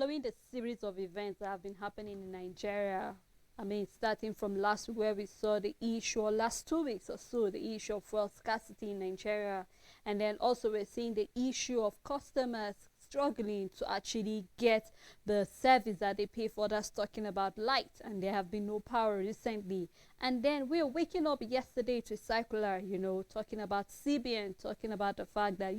following the series of events that have been happening in Nigeria, I mean, starting from last week where we saw the issue, or last 2 weeks or so, the issue of fuel scarcity in Nigeria. And then also we're seeing the issue of customers struggling to actually get the service that they pay for. That's talking about light, and there have been no power recently. And then we're waking up yesterday to circular, talking about CBN, talking about the fact that,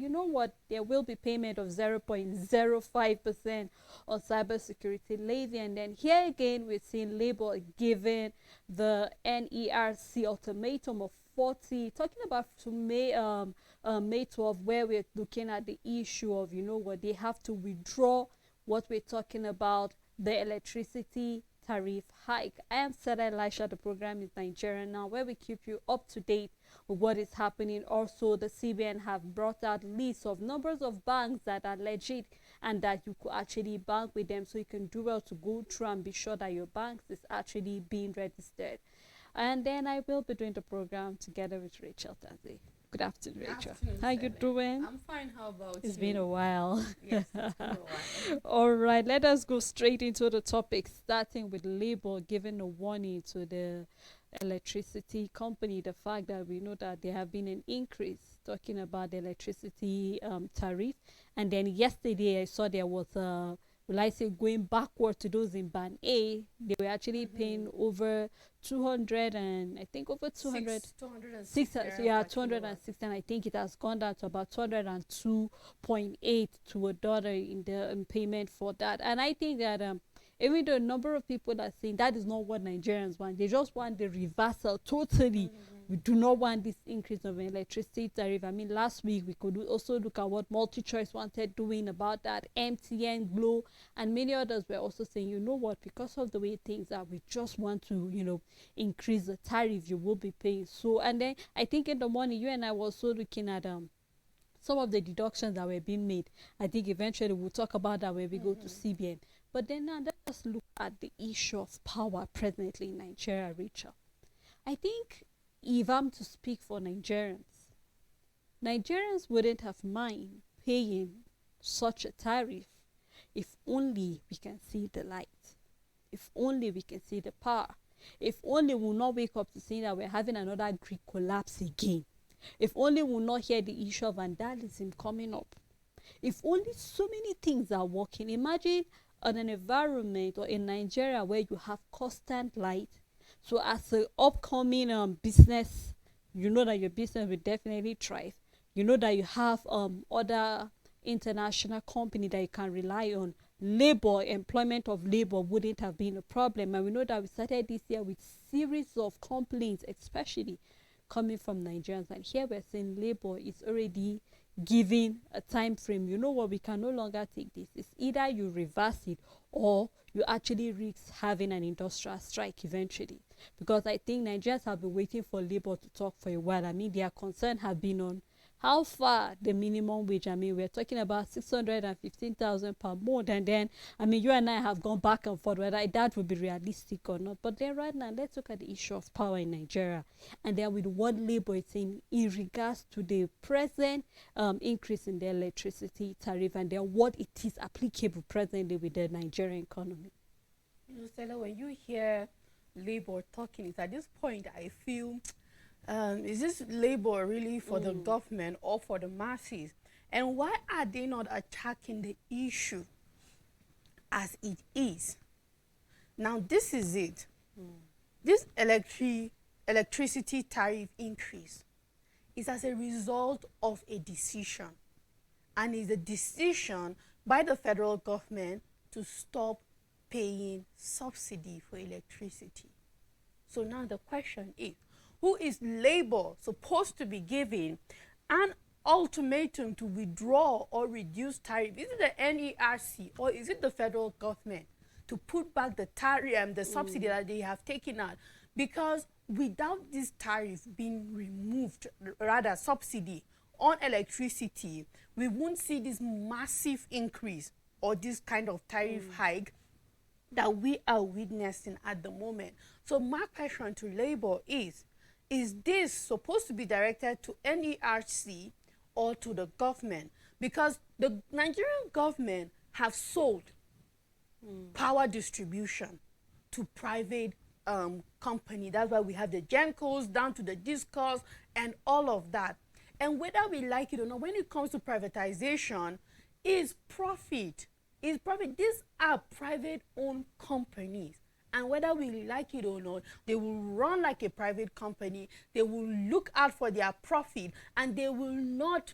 there will be payment of 0.05% on cybersecurity levy. And then here again, we're seeing Labour giving the NERC ultimatum of 40, talking about to May 12, where we're looking at the issue of, they have to withdraw what we're talking about, the electricity tariff hike. I am Sarah Elisha. The program is Nigeria Now, where we keep you up to date with what is happening. Also, the CBN have brought out lists of numbers of banks that are legit and that you could actually bank with them, so you can do well to go through and be sure that your bank is actually being registered. And then I will be doing the program together with Rachel Tazi. Good afternoon, Rachel. Afternoon, How you doing? I'm fine. How about It's you? been a while. Yes, it's been a while. All right, let us go straight into the topic, starting with Labour giving a warning to the electricity company. The fact that we know that there have been an increase, talking about the electricity tariff. And then yesterday I saw there was a, will I say, going backward to those in Band A. They were actually paying over 200, and I think over 200. 206 Yeah, 260, and I think it has gone down to about 202.8 to a dollar in the payment for that. And I think that even though a number of people are saying that is not what Nigerians want, they just want the reversal totally. We do not want this increase of electricity tariff. I mean, last week we could also look at what MultiChoice wanted doing about that. MTN, Glo, and many others were also saying, you know what, because of the way things are, we just want to, increase the tariff you will be paying. So, and then I think in the morning, you and I were also looking at some of the deductions that were being made. I think eventually we'll talk about that when we go to CBN. But then now let's look at the issue of power presently in Nigeria, Rachel. I think if I'm to speak for Nigerians wouldn't have mind paying such a tariff if only we can see the light, if only we can see the power, if only we'll not wake up to see that we're having another Greek collapse again, if only we'll not hear the issue of vandalism coming up, if only so many things are working. Imagine on an environment or in Nigeria where you have constant light. So as an upcoming business, you know that your business will definitely thrive. You know that you have other international company that you can rely on. Labor, employment of labor wouldn't have been a problem. And we know that we started this year with series of complaints, especially coming from Nigerians. And here we're saying labor is already giving a time frame. You know what, we can no longer take this. It's either you reverse it or you actually risk having an industrial strike eventually. Because I think Nigerians have been waiting for labor to talk for a while. I mean, their concern have been on how far the minimum wage. I mean, we're talking about 615,000 per month. And then, I mean, you and I have gone back and forth whether that would be realistic or not. But then right now, let's look at the issue of power in Nigeria. And then with what Labour is saying in regards to the present increase in the electricity tariff, and then what it is applicable presently with the Nigerian economy. Stella, when you hear Labour talking, it's at this point I feel, is this Labour really for the government or for the masses? And why are they not attacking the issue as it is? Now, this is it. This electricity tariff increase is as a result of a decision, and is a decision by the federal government to stop paying subsidy for electricity. So now the question is, who is Labour supposed to be giving an ultimatum to withdraw or reduce tariff? Is it the NERC or is it the federal government to put back the tariff, the subsidy that they have taken out? Because without this tariff being removed, rather subsidy on electricity, we won't see this massive increase or this kind of tariff hike that we are witnessing at the moment. So my question to Labour is this supposed to be directed to NERC or to the government? Because the Nigerian government have sold power distribution to private company. That's why we have the Gencos down to the Discos and all of that. And whether we like it or not, when it comes to privatization, is profit. Is profit. These are private-owned companies. And whether we like it or not, they will run like a private company. They will look out for their profit, and they will not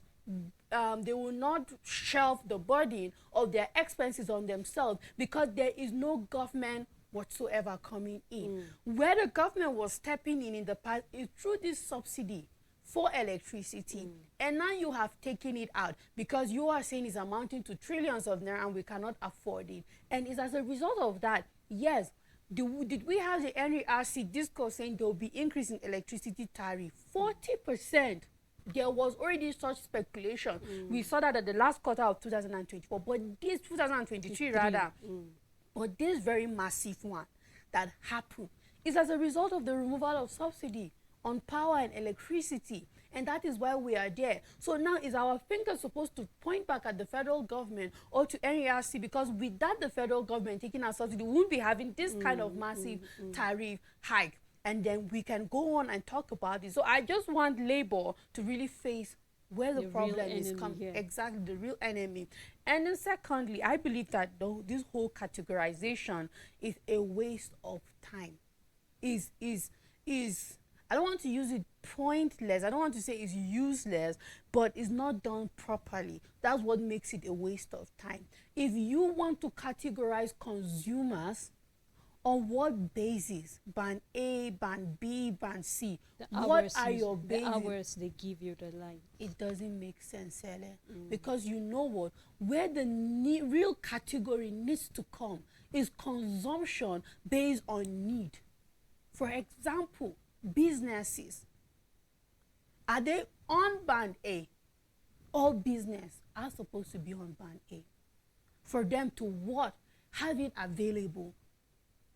shelve the burden of their expenses on themselves, because there is no government whatsoever coming in. Where the government was stepping in the past is through this subsidy for electricity, and now you have taken it out because you are saying it's amounting to trillions of naira and we cannot afford it. And it's as a result of that, yes, did we have the NERC discourse saying there will be increase in electricity tariff 40%? There was already such speculation. We saw that at the last quarter of 2024, but this 2023 rather, but this very massive one that happened is as a result of the removal of subsidy on power and electricity, and that is why we are there. So now, is our finger supposed to point back at the federal government or to NERC? Because without the federal government taking our subsidy, we won't be having this kind of massive tariff hike, and then we can go on and talk about it. So I just want Labour to really face where the problem is coming, exactly the real enemy. And then secondly, I believe that this whole categorization is a waste of time. I don't want to use it pointless. I don't want to say it's useless, but it's not done properly. That's what makes it a waste of time. If you want to categorize consumers, on what basis? Band A, Band B, Band C. What are your bases? The hours they give you the line. It doesn't make sense, Ele. Because you know what? Where the real category needs to come is consumption based on need. For example, businesses, are they on Band A? All business are supposed to be on Band A for them to what? Have it available,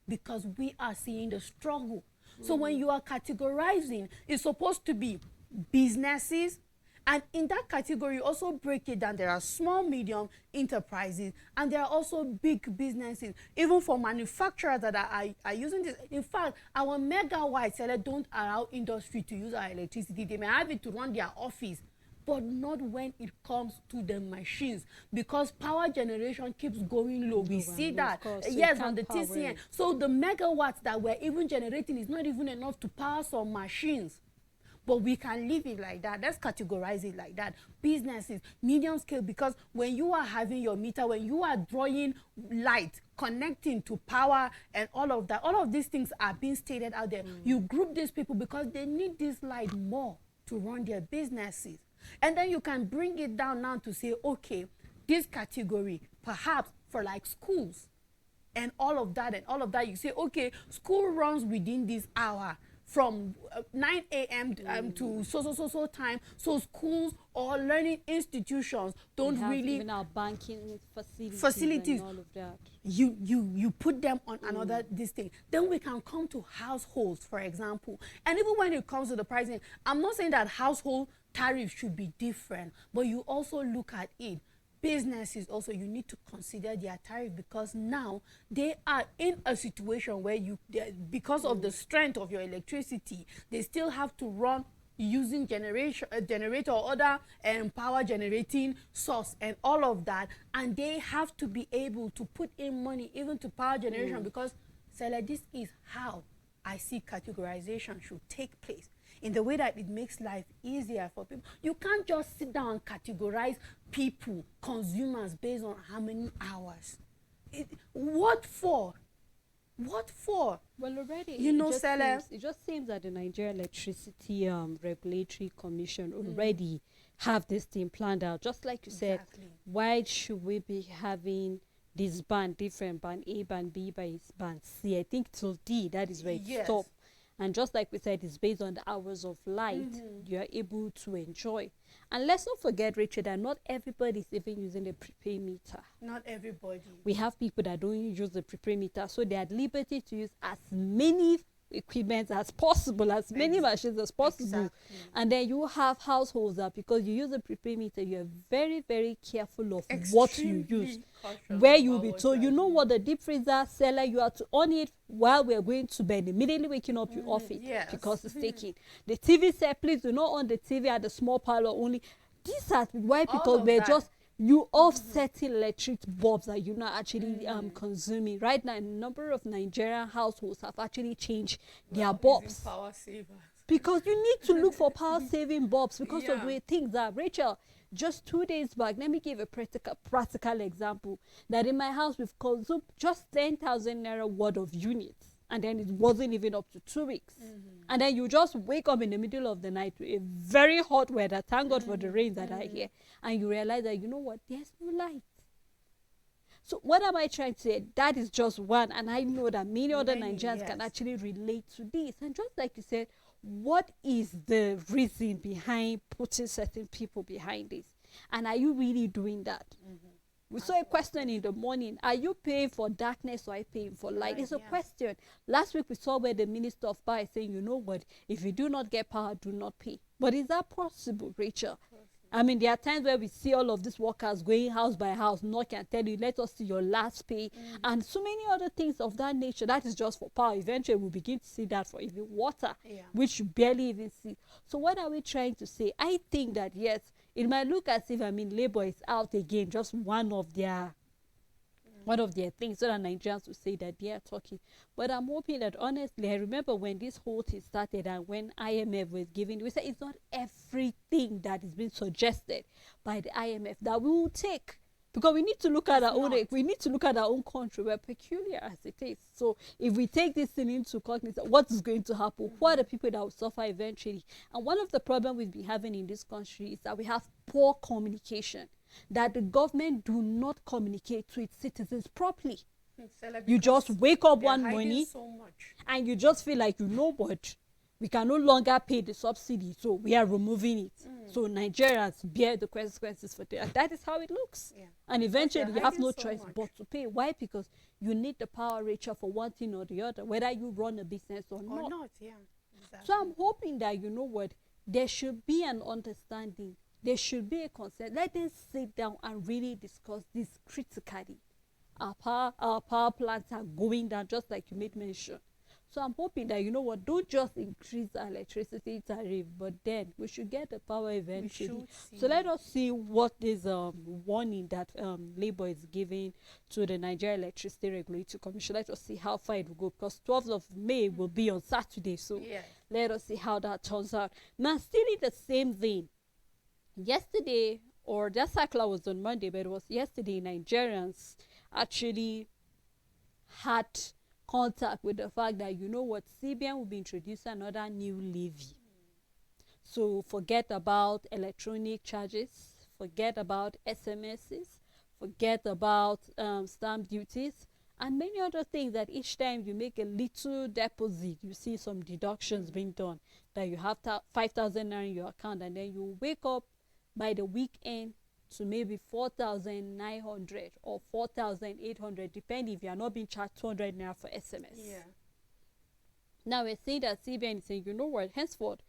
because we are seeing the struggle. So when you are categorizing, it's supposed to be businesses, and in that category also break it down. There are small, medium enterprises, and there are also big businesses, even for manufacturers that are using this. In fact, our megawatts don't allow industry to use our electricity. They may have it to run their office, but not when it comes to the machines, because power generation keeps going low. We see that, yes, on the TCN. So the megawatts that we're even generating is not even enough to power some machines. But we can leave it like that. Let's categorize it like that. Businesses, medium scale, because when you are having your meter, when you are drawing light, connecting to power and all of that, all of these things are being stated out there. You group these people because they need this light more to run their businesses. And then you can bring it down now to say, okay, this category, perhaps for like schools and all of that, you say, okay, school runs within this hour from 9 a.m. to so time. So schools or learning institutions don't really even our banking facilities and all of that. You put them on another this thing. Then we can come to households, for example. And even when it comes to the pricing, I'm not saying that household tariffs should be different, but you also look at it. Businesses also, you need to consider their tariff, because now they are in a situation where because of the strength of your electricity, they still have to run using generator or other power generating source and all of that, and they have to be able to put in money even to power generation, because this is how I see categorization should take place, in the way that it makes life easier for people. You can't just sit down and categorize people, consumers, based on how many hours. What for? What for? Well, already, it just seems that the Nigeria Electricity Regulatory Commission already have this thing planned out. Just like you said, why should we be having this band, different band A, band B, band C? I think till D, that is where it stops. And just like we said, it's based on the hours of light you are able to enjoy. And let's not forget, Richard, that not everybody is even using the prepaid meter. Not everybody. We have people that don't use the prepaid meter, so they are at liberty to use as many equipment as possible, as many machines as possible. Exactly. And then you have households that because you use a prepaid meter, you're very, very careful of what you use. Extremely cautious Where you'll about be what told, you you are know doing. what, the deep freezer seller, you are to on it while we're going to bed. Immediately waking up, you off it Yes. because it's taking. The TV set, please do not on the TV at the small parlor only. These are why All because of we're that. just you offsetting electric bulbs that you're not actually Mm. consuming. Right now, a number of Nigerian households have actually changed their Using bulbs power savers. because you need to look for power saving bulbs because of the Yeah. way things are. Rachel, just 2 days back, let me give a practical example that in my house we've consumed just 10,000 naira worth of units, and then it wasn't even up to 2 weeks. And then you just wake up in the middle of the night to a very hot weather, thank God for the rains that are here, and you realize that you know what, there's no light. So what am I trying to say? That is just one, and I know that many other Many, Nigerians can yes. actually relate to this. And just like you said, what is the reason behind putting certain people behind this? And are you really doing that? We saw a question in the morning. Are you paying for darkness or are you paying for light? Right, It's a yeah. question. Last week we saw where the Minister of Power is saying, you know what, if you do not get power, do not pay. But is that possible, Rachel? I mean, there are times where we see all of these workers going house by house, knocking and tell you, let us see your last pay, and so many other things of that nature. That is just for power. Eventually, we'll begin to see that for even water, Yeah. which you barely even see. So what are we trying to say? I think that, yes, it might look as if, I mean, Labour is out again, just one of their things, so that Nigerians will say that they are talking. But I'm hoping that, honestly, I remember when this whole thing started and when IMF was giving, we said it's not everything that is being suggested by the IMF that we will take. Because we need to look at It's our own, not. we need to look at our own country. We're peculiar as it is. So if we take this thing into cognizance, what is going to happen? Who are the people that will suffer eventually? And one of the problems we've been having in this country is that we have poor communication, that the government do not communicate to its citizens properly. You just wake up one morning so much. and you just feel like, you know what, we can no longer pay the subsidy, so we are removing it. So Nigerians bear the consequences for that. That is how it looks. Yeah. And eventually you have hiding no so choice much. but to pay. Why? Because you need the power, Rachel, for one thing or the other, whether you run a business or Or not. not, yeah. Exactly. So I'm hoping that, you know what, there should be an understanding. There should be a consent. Let us sit down and really discuss this critically. Our power plants are going down, just like you made mention. So I'm hoping that, you know what, don't just increase our electricity tariff, but then we should get the power eventually. should So see. let us see what this warning that Labour is giving to the Nigeria Electricity Regulatory Commission. Let us see how far it will go, because 12th of May will be on Saturday. So Yeah. let us see how that turns out. Now, still in the same vein, yesterday, or that circular was on Monday, but it was yesterday, Nigerians actually had contact with the fact that, you know what, CBN will be introducing another new levy. So forget about electronic charges, forget about SMSs, forget about stamp duties, and many other things that each time you make a little deposit, you see some deductions being done, that you have 5,000 naira in your account, and then you wake up by the weekend to maybe 4,900 or 4,800, depending if you are not being charged 200 naira for SMS. Yeah. Now we're saying that CBN is saying, you know what, henceforth,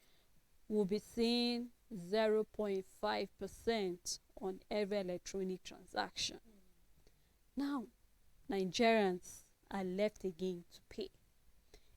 we'll be seeing 0.5% on every electronic transaction. Now, Nigerians are left again to pay.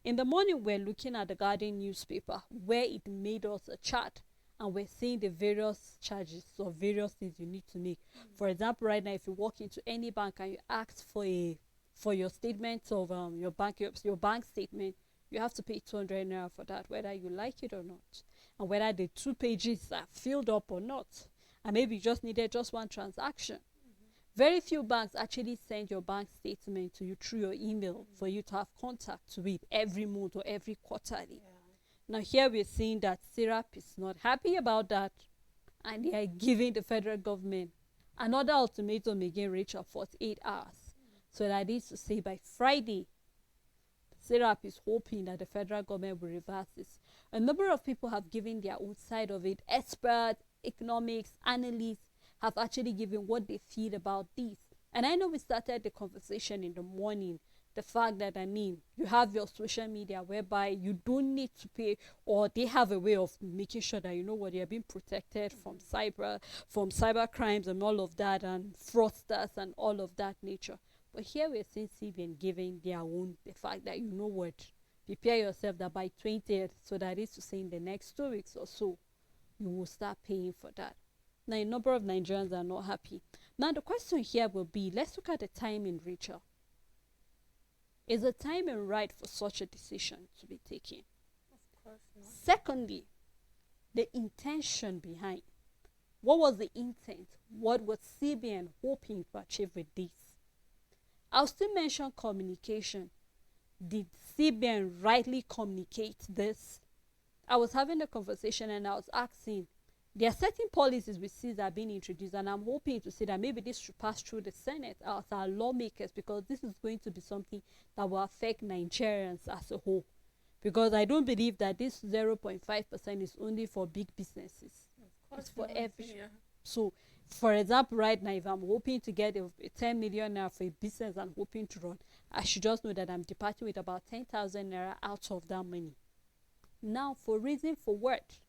In the morning, we're looking at the Guardian newspaper where it made us a chart, and we're seeing the various charges or various things you need to make. For example, right now, if you walk into any bank and you ask for your statement of your bank statement, you have to pay 200 naira for that, whether you like it or not, and whether the 2 pages are filled up or not, and maybe you just needed just one transaction. Very few banks actually send your bank statement to you through your email for you to have contact with every month or every quarterly. Now here we're seeing that Syrup is not happy about that, and they are giving the federal government another ultimatum again, Rachel, 48 hours. So that is to say by Friday, Syrup is hoping that the federal government will reverse this. A number of people have given their own side of it. Experts, economics, analysts have actually given what they feel about this. And I know we started the conversation in the morning the fact that, I mean, you have your social media whereby you don't need to pay, or they have a way of making sure that, you know what, you're being protected from cyber crimes and all of that, and fraudsters and all of that nature. But here we're seeing CBN giving their own, the fact that, you know what, prepare yourself that by 20th, so that is to say in the next 2 weeks or so, you will start paying for that. Now, a number of Nigerians are not happy. Now, the question here will be, let's look at the timing, Rachel. Is the timing right for such a decision to be taken? Of course not. Secondly, the intention behind. What was the intent? What was CBN hoping to achieve with this? I'll still mention communication. Did CBN rightly communicate this? I was having a conversation and I was asking, there are certain policies we see that are being introduced, and I'm hoping to see that maybe this should pass through the Senate as our lawmakers, because this is going to be something that will affect Nigerians as a whole. Because I don't believe that this 0.5% is only for big businesses. It's for every. Yeah. So, for example, right now, if I'm hoping to get a 10 million naira for a business I'm hoping to run, I should just know that I'm departing with about 10,000 naira out of that money. Now, for reason for what?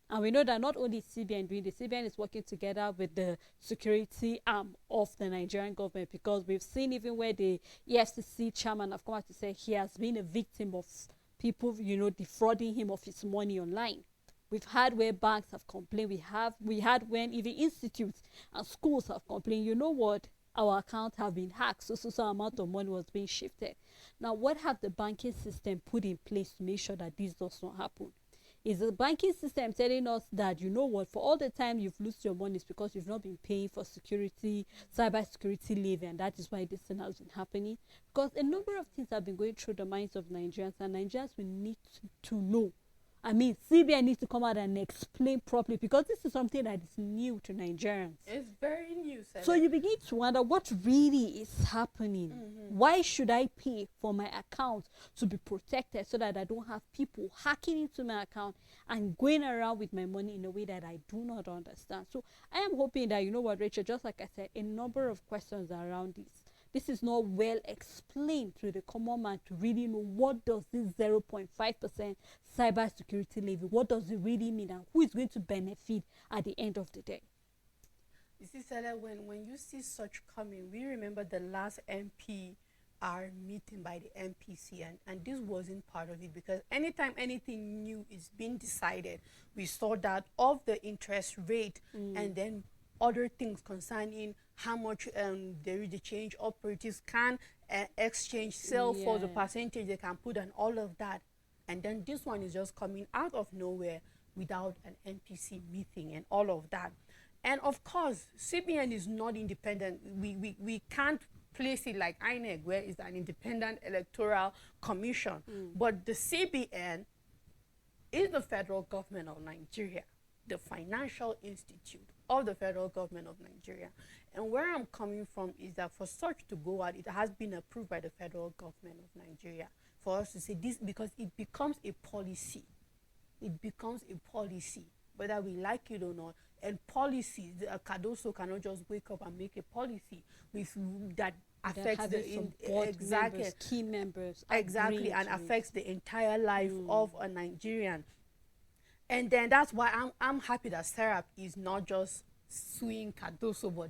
And we know that not only CBN doing this, CBN is working together with the security arm of the Nigerian government, because we've seen even where the EFCC chairman have come out to say he has been a victim of people, you know, defrauding him of his money online. We've had where banks have complained. We had when even institutes and schools have complained, you know what, our account have been hacked, so amount of money was being shifted. Now, what have the banking system put in place to make sure that this does not happen? Is the banking system telling us that, you know what, for all the time you've lost your money is because you've not been paying for security, cyber security leave, and that is why this thing has been happening? Because a number of things have been going through the minds of Nigerians, and Nigerians will need to know. I mean, CBN needs to come out and explain properly, because this is something that is new to Nigerians. It's very new. So you begin to wonder what really is happening. Why should I pay for my account to be protected so that I don't have people hacking into my account and going around with my money in a way that I do not understand? So I am hoping that, you know what, Rachel, just like I said, a number of questions around this. This is not well explained to the common man to really know what does this 0.5% cyber security levy, what does it really mean, and who is going to benefit at the end of the day. You see, Sarah, when you see such coming, we remember the last MPR meeting by the MPC, and this wasn't part of it, because anytime anything new is being decided, we saw that of the interest rate and then other things concerning how much there is the change operatives can exchange, sell for the percentage they can put, and all of that. And then this one is just coming out of nowhere without an NPC meeting and all of that. And of course, CBN is not independent. We can't place it like INEC, where it's an independent electoral commission. But the CBN is the federal government of Nigeria, the financial institute of the federal government of Nigeria. And where I'm coming from is that for such to go out, it has been approved by the federal government of Nigeria for us to say this, because it becomes a policy. It becomes a policy, whether we like it or not. And policies, Cardoso cannot just wake up and make a policy with that affects the exactly members, key members, exactly, and affects the entire life of a Nigerian. And then that's why I'm happy that Serap is not just suing Cardoso, but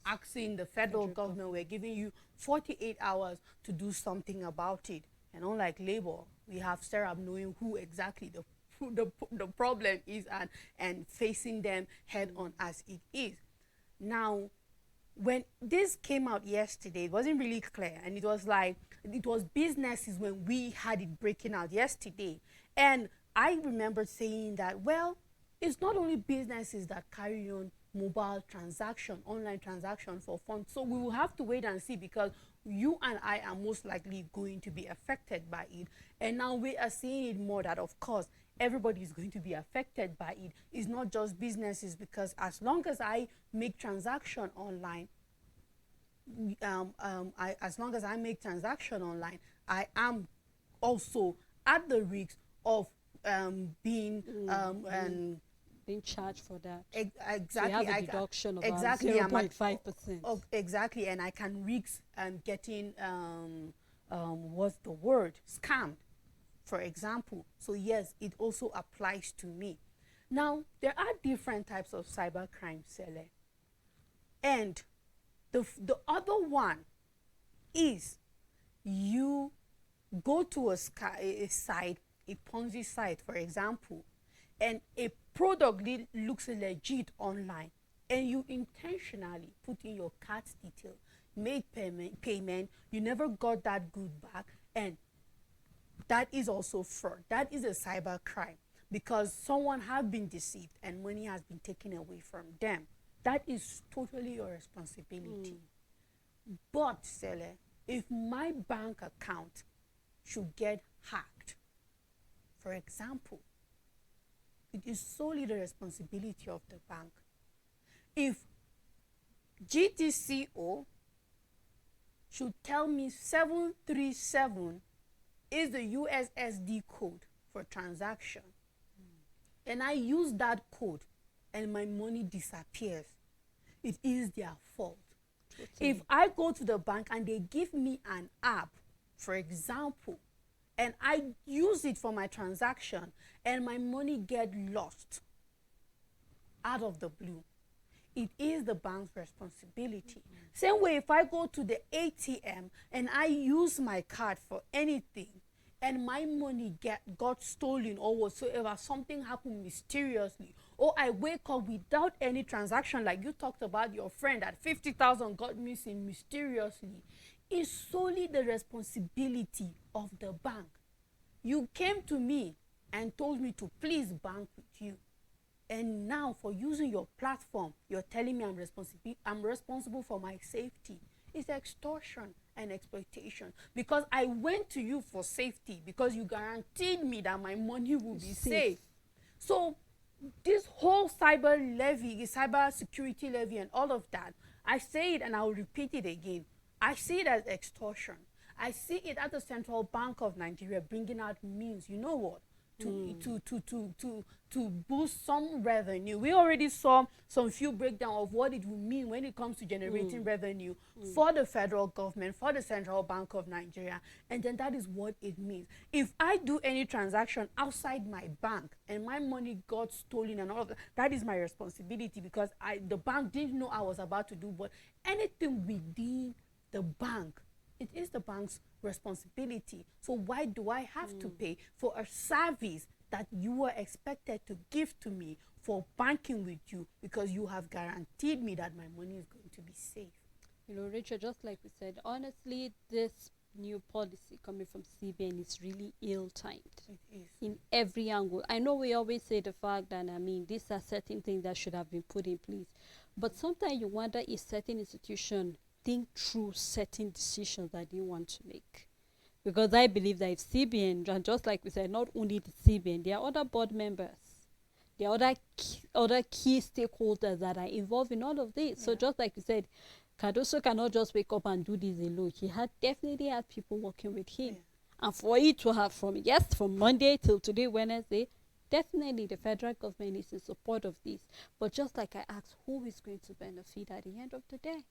asking the federal government, we're giving you 48 hours to do something about it. And unlike Labour, we have Serap knowing who exactly the problem is, and facing them head on as it is. Now, when this came out yesterday, it wasn't really clear, and it was like, it was businesses when we had it breaking out yesterday. And I remember saying that, well, it's not only businesses that carry on mobile transaction, online transaction for funds. So we will have to wait and see, because you and I are most likely going to be affected by it. And now we are seeing it more that, of course, everybody is going to be affected by it. It's not just businesses, because as long as I make transaction online, as long as I make transaction online, I am also at the risk of being charged for that. Exactly. So you have a deduction of exactly 0.5%. Exactly, and I can risk getting what's the word, scammed, for example. So yes, it also applies to me. Now, there are different types of cybercrime, Sele. And the other one is you go to a site, a Ponzi site, for example, and a product looks legit online, and you intentionally put in your card's detail, made payment, you never got that good back, and that is also fraud. That is a cyber crime because someone has been deceived and money has been taken away from them. That is totally your responsibility. But, Sele, if my bank account should get hacked, for example, it is solely the responsibility of the bank. If GTCO should tell me 737 is the USSD code for transaction, and I use that code and my money disappears, it is their fault. If I go to the bank and they give me an app, for example, and I use it for my transaction and my money get lost out of the blue, it is the bank's responsibility. Same way, if I go to the ATM and I use my card for anything and my money got stolen or whatsoever, something happened mysteriously, or I wake up without any transaction, like you talked about your friend that 50,000 got missing mysteriously, it's solely the responsibility of the bank. You came to me and told me to please bank with you, and now for using your platform, you're telling me I'm responsible for my safety. It's extortion and exploitation, because I went to you for safety because you guaranteed me that my money will be safe. So this whole cyber security levy and all of that, I say it and I'll repeat it again. I see it as extortion. I see it at the Central Bank of Nigeria bringing out means, you know what, to boost some revenue. We already saw some few breakdown of what it will mean when it comes to generating revenue for the federal government, for the Central Bank of Nigeria, and then that is what it means. If I do any transaction outside my bank and my money got stolen and all of that, that is my responsibility, because the bank didn't know I was about to do. But anything within the bank, it is the bank's responsibility. So why do I have to pay for a service that you were expected to give to me for banking with you, because you have guaranteed me that my money is going to be safe? You know, Richard, just like we said, honestly, this new policy coming from CBN is really ill-timed. It is. In every angle. I know we always say the fact that, I mean, these are certain things that should have been put in place. But sometimes you wonder if certain institutions think through certain decisions that they want to make. Because I believe that if CBN, and just like we said, not only the CBN, there are other board members, there are other key stakeholders that are involved in all of this. So just like you said, Cardoso cannot just wake up and do this alone. He definitely had people working with him. And for it to have from Monday till today, Wednesday, definitely the federal government is in support of this. But just like I asked, who is going to benefit at the end of the day?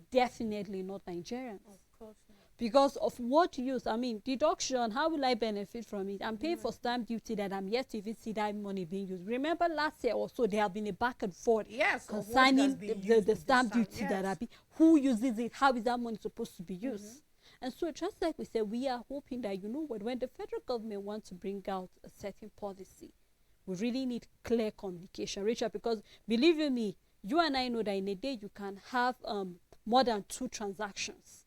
Definitely not Nigerians. Of course not. Because of what use? I mean, deduction, how will I benefit from it? I'm paying for stamp duty that I'm yet to even see that money being used. Remember last year also, there have been a back and forth concerning the stamp duty that have been, who uses it, how is that money supposed to be used? And so just like we said, we are hoping that, you know what, when the federal government wants to bring out a certain policy, we really need clear communication, Richard, because believe you me, you and I know that in a day you can have more than 2 transactions.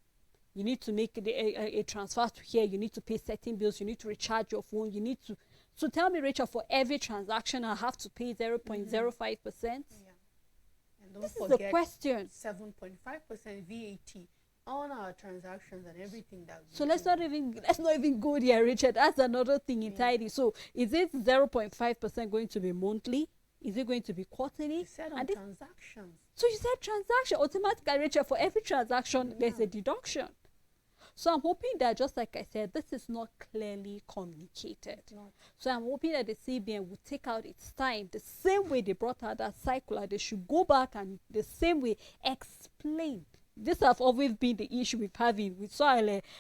You need to make a transfer to here. You need to pay certain bills. You need to recharge your phone. You need to. So tell me, Rachel, for every transaction, I have to pay 0.05%. Yeah. And don't this is the question. 7.5% VAT on our transactions and everything that we So do. let's not even go there, Richard. That's another thing entirely. So is it 0.5% going to be monthly? Is it going to be quarterly? You said on transactions. So you said transaction. Automatically, Rachel, for every transaction, there's a deduction. So I'm hoping that, just like I said, this is not clearly communicated. So I'm hoping that the CBN will take out its time, the same way they brought out that circular. They should go back and the same way explain This have always been the issue with having. We saw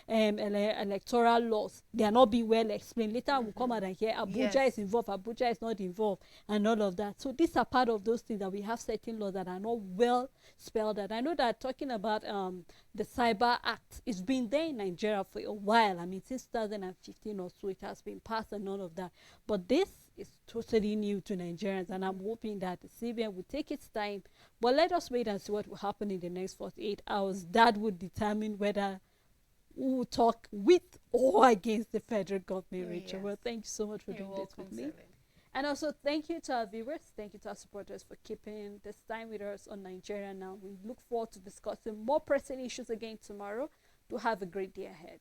electoral laws. They are not being well explained. Later we'll come out and hear Abuja Yes. is involved, Abuja is not involved, and all of that. So these are part of those things that we have certain laws that are not well spelled out. I know that talking about the Cyber Act, it's been there in Nigeria for a while. I mean, since 2015 or so, it has been passed and all of that. But this is totally new to Nigerians, and I'm hoping that the CBN will take its time. But let us wait and see what will happen in the next 48 hours. That would determine whether we will talk with or against the federal government, Rachel. Yes. Well, thank you so much for You're doing this with welcome, me. Celine. And also, thank you to our viewers. Thank you to our supporters for keeping this time with us on Nigeria Now. We look forward to discussing more pressing issues again tomorrow. Do have a great day ahead.